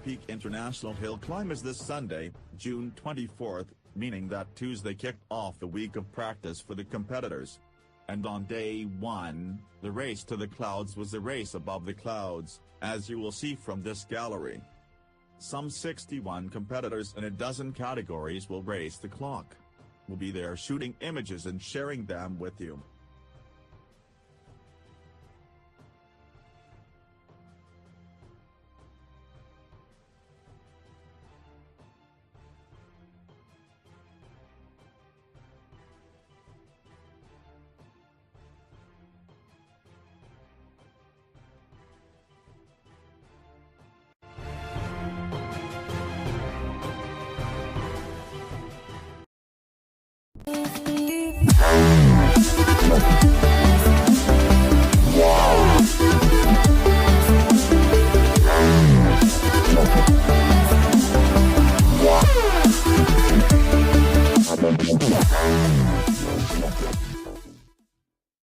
Peak International Hill Climb is this Sunday, June 24th, meaning that Tuesday kicked off the week of practice for the competitors. And on day 1, the race to the clouds was a race above the clouds, as you will see from this gallery. Some 61 competitors in a dozen categories will race the clock. We'll be there shooting images and sharing them with you.